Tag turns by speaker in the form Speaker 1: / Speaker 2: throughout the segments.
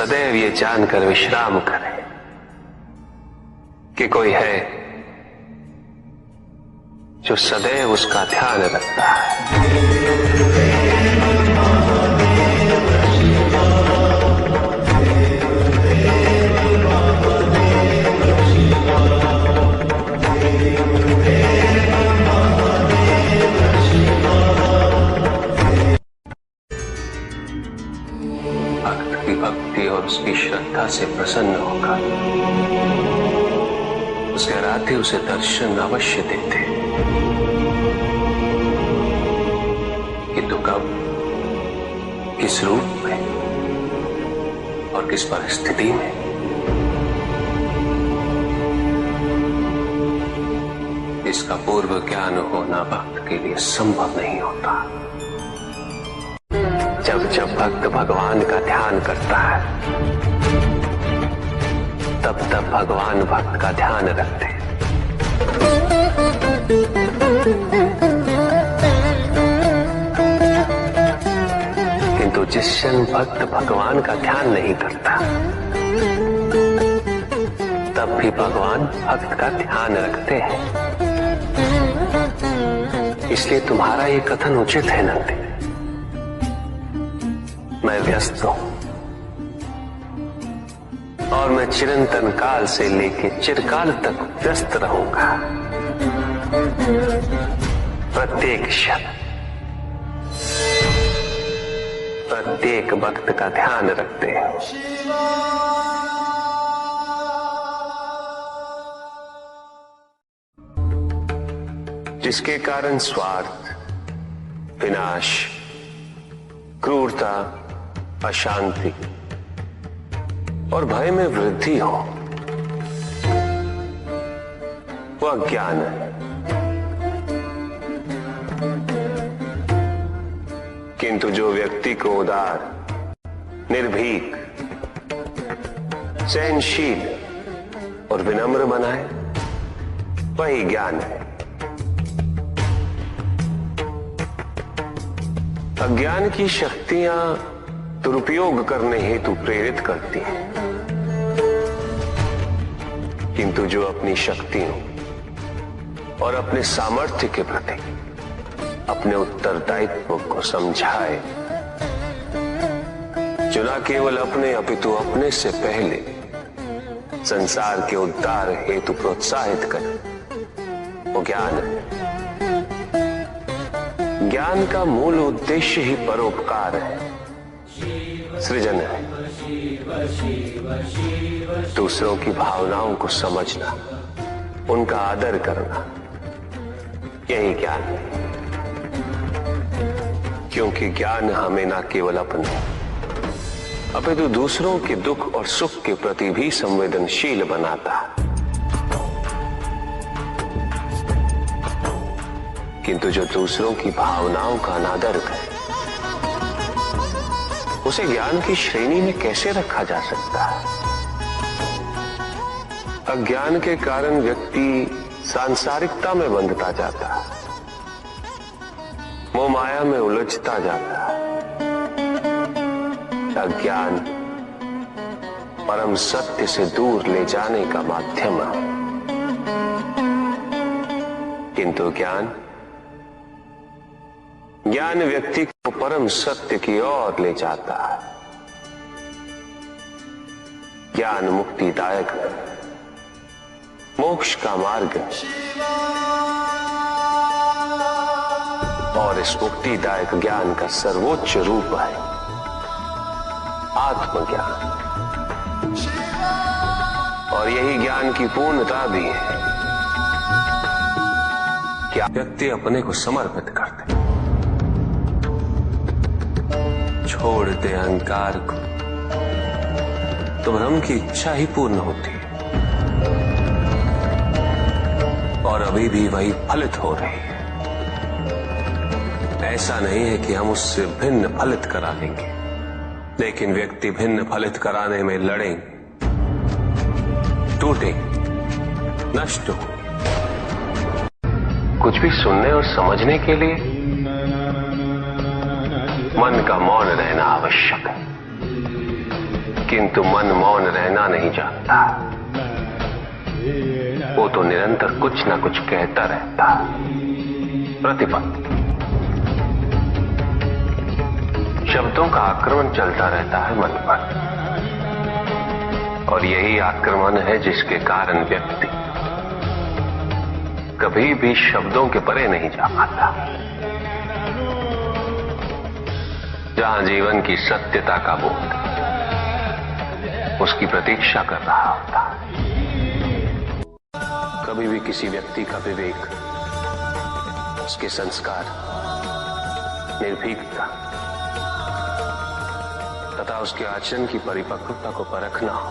Speaker 1: सदैव ये जानकर विश्राम करे कि कोई है जो सदैव उसका ध्यान रखता है। भक्त की भक्ति और उसकी श्रद्धा से प्रसन्न होकर उसके राधे उसे दर्शन अवश्य देते, किंतु कब, किस रूप में और किस परिस्थिति में, इसका पूर्व ज्ञान होना भक्त के लिए संभव नहीं होता। जब जब भक्त भगवान का ध्यान करता है, तब तब भगवान भक्त का ध्यान रखते हैं। किंतु जिस क्षण भक्त भगवान का ध्यान नहीं करता, तब भी भगवान भक्त का ध्यान रखते हैं। इसलिए तुम्हारा ये कथन उचित है नंदी। मैं व्यस्त हूं और मैं चिरंतन काल से लेकर चिरकाल तक व्यस्त रहूंगा। प्रत्येक क्षण प्रत्येक भक्त का ध्यान रखते हैं। जिसके कारण स्वार्थ, विनाश, क्रूरता, अशांति और भय में वृद्धि हो, वह अज्ञान है। किंतु जो व्यक्ति को उदार, निर्भीक, सहनशील और विनम्र बनाए, वही ज्ञान है। अज्ञान की शक्तियां दुरुपयोग करने हेतु प्रेरित करती हैं, किंतु जो अपनी शक्तियों और अपने सामर्थ्य के प्रति अपने उत्तरदायित्व को समझाए, जो न केवल अपने अपितु अपने से पहले संसार के उद्धार हेतु प्रोत्साहित करे, वो ज्ञान है। ज्ञान का मूल उद्देश्य ही परोपकार है, सृजन है। दूसरों की भावनाओं को समझना, उनका आदर करना, यही ज्ञान है। क्योंकि ज्ञान हमें न केवल अपने अपितु दूसरों के दुख और सुख के प्रति भी संवेदनशील बनाता है। किंतु जो दूसरों की भावनाओं का अनादर करे, उसे ज्ञान की श्रेणी में कैसे रखा जा सकता है? अज्ञान के कारण व्यक्ति सांसारिकता में बंधता जाता है, मोह माया में उलझता जाता है। अज्ञान परम सत्य से दूर ले जाने का माध्यम है, किंतु ज्ञान व्यक्ति को परम सत्य की ओर ले जाता है। ज्ञान मुक्तिदायक है, मोक्ष का मार्ग है, और इस मुक्तिदायक ज्ञान का सर्वोच्च रूप है आत्मज्ञान। और यही ज्ञान की पूर्णता भी है कि व्यक्ति अपने को समर्पित कर दे, छोड़ दे अहंकार को, तो ब्रह्म की इच्छा ही पूर्ण होती है, और अभी भी वही फलित हो रही है। ऐसा नहीं है कि हम उससे भिन्न फलित करा लेंगे, लेकिन व्यक्ति भिन्न फलित कराने में लड़ेंगे, टूटेंगे, नष्ट हो। कुछ भी सुनने और समझने के लिए मन का मौन रहना आवश्यक है। किंतु मन मौन रहना नहीं जानता। वो तो निरंतर कुछ ना कुछ कहता रहता। प्रतिपल शब्दों का आक्रमण चलता रहता है मन पर, और यही आक्रमण है जिसके कारण व्यक्ति कभी भी शब्दों के परे नहीं जा पाता। जहां जीवन की सत्यता का बोध उसकी प्रतीक्षा कर रहा होता। कभी भी किसी व्यक्ति का विवेक, उसके संस्कार, निर्भीकता तथा उसके आचरण की परिपक्वता को परखना हो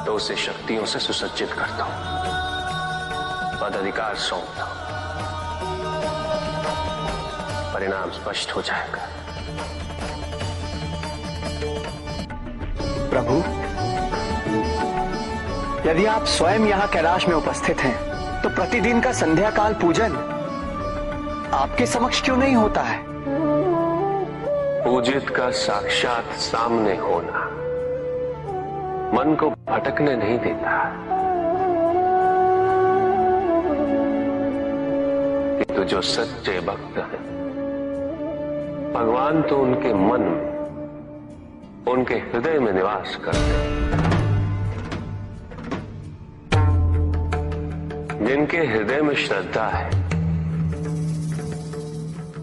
Speaker 1: तो उसे शक्तियों से सुसज्जित कर दो, पदाधिकार सौंप दो, परिणाम स्पष्ट हो जाएगा।
Speaker 2: प्रभु, यदि आप स्वयं यहाँ कैलाश में उपस्थित हैं, तो प्रतिदिन का संध्या काल पूजन आपके समक्ष क्यों नहीं होता है?
Speaker 1: पूजित का साक्षात सामने होना मन को भटकने नहीं देता, किंतु जो सच्चे भक्त हैं भगवान तो उनके मन में, उनके हृदय में निवास करते हैं। जिनके हृदय में श्रद्धा है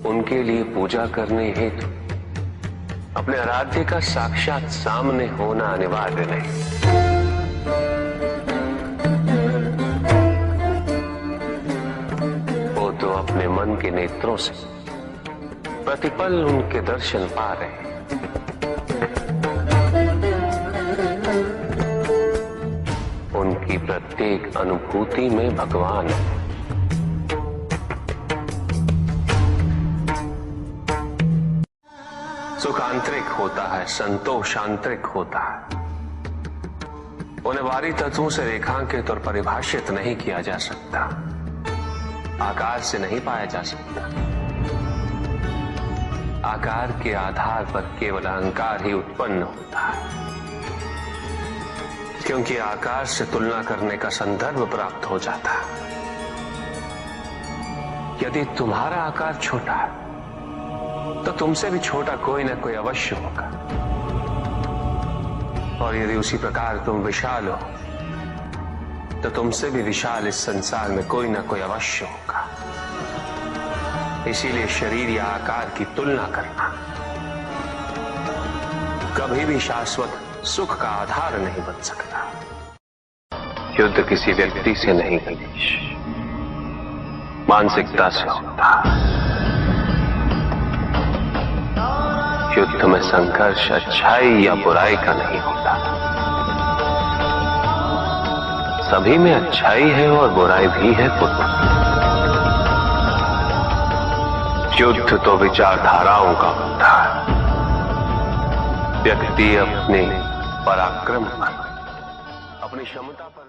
Speaker 1: उनके लिए पूजा करने हेतु अपने आराध्य का साक्षात सामने होना अनिवार्य नहीं। वो तो अपने मन के नेत्रों से प्रतिपल उनके दर्शन पा रहे हैं। उनकी प्रत्येक अनुभूति में भगवान है। सुख आंतरिक होता है, संतोष आंतरिक होता है। उन्हें बाहरी तत्वों से रेखांकित और परिभाषित नहीं किया जा सकता, आकार से नहीं पाया जा सकता। आकार के आधार पर केवल अहंकार ही उत्पन्न होता है, क्योंकि आकार से तुलना करने का संदर्भ प्राप्त हो जाता है। यदि तुम्हारा आकार छोटा है तो तुमसे भी छोटा कोई ना कोई अवश्य होगा, और यदि उसी प्रकार तुम विशाल हो तो तुमसे भी विशाल इस संसार में कोई ना कोई अवश्य होगा। इसीलिए शरीर या आकार की तुलना करना कभी भी शाश्वत सुख का आधार नहीं बन सकता। युद्ध किसी व्यक्ति से नहीं गणेश, मानसिकता से होता। युद्ध में संघर्ष अच्छाई या बुराई का नहीं होता, सभी में अच्छाई है और बुराई भी है पुत्र। युद्ध तो विचारधाराओं का होता है। व्यक्ति अपने पराक्रम पर, अपनी क्षमता पर